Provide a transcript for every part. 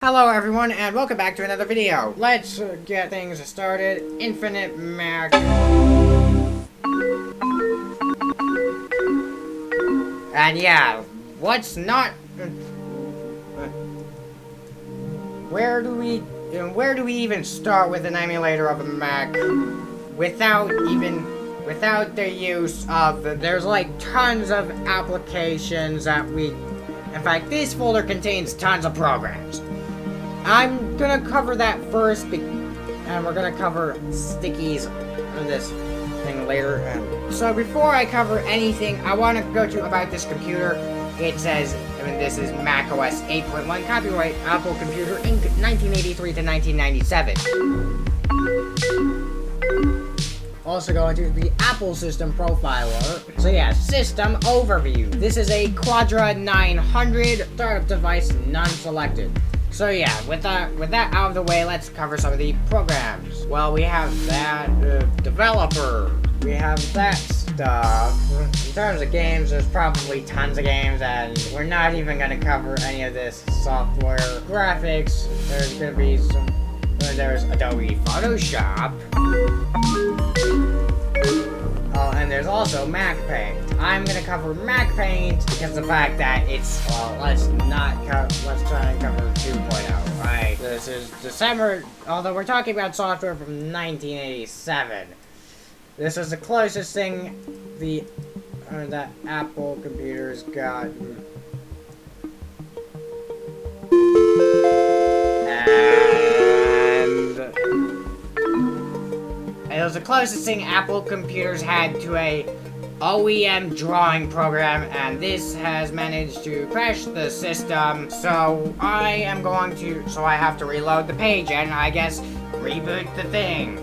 Hello everyone and welcome back to another video. Let's get things started. Infinite Mac. And yeah, what's not... Where do we even start with an emulator of a Mac without the use of... There's like tons of applications that we... In fact, this folder contains tons of programs. I'm gonna cover that first, and we're gonna cover stickies on this thing later. So before I cover anything, I want to go to about this computer. It says, this is macOS 8.1, copyright Apple Computer Inc. 1983 to 1997. Also go into the Apple System Profiler. So yeah, System Overview. This is a Quadra 900, startup device, none selected. So yeah, with that out of the way, let's cover some of the programs. Well, we have that developer. We have that stuff. In terms of games, there's probably tons of games, and we're not even gonna cover any of this software. Graphics, there's gonna be some. There's Adobe Photoshop. Oh, and there's also MacPaint. I'm gonna cover MacPaint because the fact that it's, let's try and cover 2.0, right? This is December, although we're talking about software from 1987. This is the closest thing that Apple computers got. It was the closest thing Apple computers had to a OEM drawing program, and this has managed to crash the system, so I have to reload the page and I guess reboot the thing.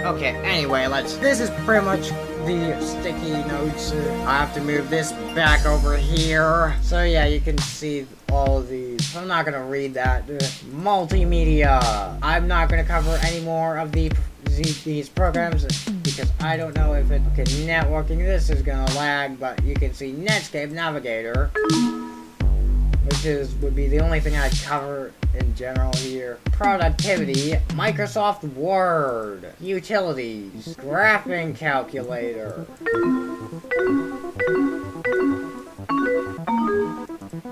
Okay, anyway, this is pretty much the sticky notes. I have to move this back over here. So yeah, you can see all these. I'm not gonna read that. Multimedia. I'm not gonna cover any more of these programs because I don't know if networking this is gonna lag, but you can see Netscape Navigator, which would be the only thing I'd cover in general here. Productivity, Microsoft Word, utilities, graphing calculator.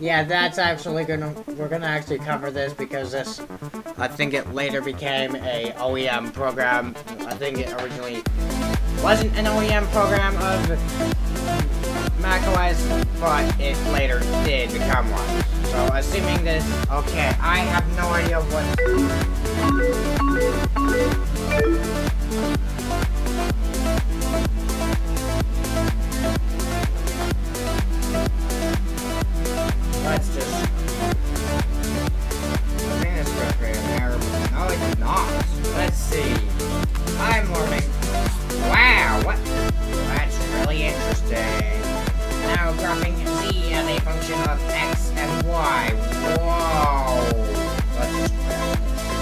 Yeah, we're gonna actually cover this because I think it later became a OEM program. I think it originally wasn't an OEM program of macOS, but it later did become one. So assuming this, okay, I have no idea what. Let's just. I think this will create an error, but no, it did not. Let's see. I'm learning. Wow, what? That's really interesting. Now graphing Z as a function of X and Y. Whoa!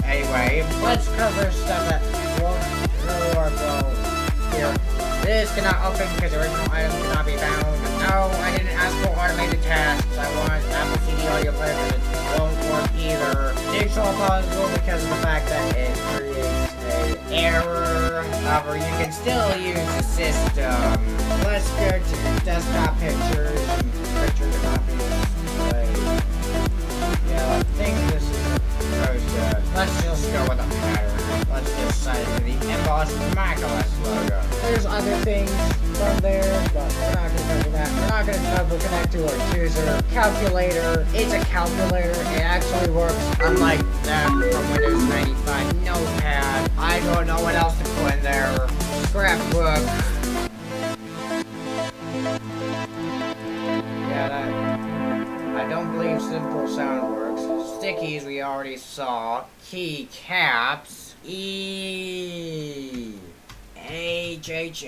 Anyway, let's cover stuff that won't really work well here. This cannot open because the original item cannot be found. No, I didn't ask for automated tasks. I want Apple CD audio player, but it won't work either. Jigsaw puzzle because of the fact that it creates an error. However, you can still use the system. Let's go to desktop pictures and picture copies. Yeah, I think this is a process. Let's just go with a pattern. Let's just set it to the embossed macOS logo. There's other things from there, but we're not going to cover that. We're not going to cover connect to our chooser. Calculator. It's a calculator. It actually works unlike that from Windows 95. Notepad. I don't know what else to put in there. Scrapbook. I don't believe Simple Sound works. Stickies we already saw. Keycaps. E. H. H.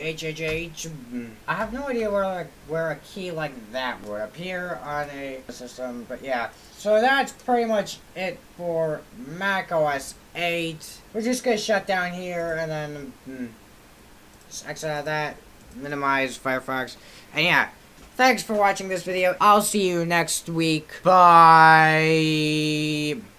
I have no idea where a key like that would appear on a system, but yeah. So that's pretty much it for Mac OS 8. We're just gonna shut down here and then just exit out of that, minimize Firefox, and yeah. Thanks for watching this video. I'll see you next week. Bye.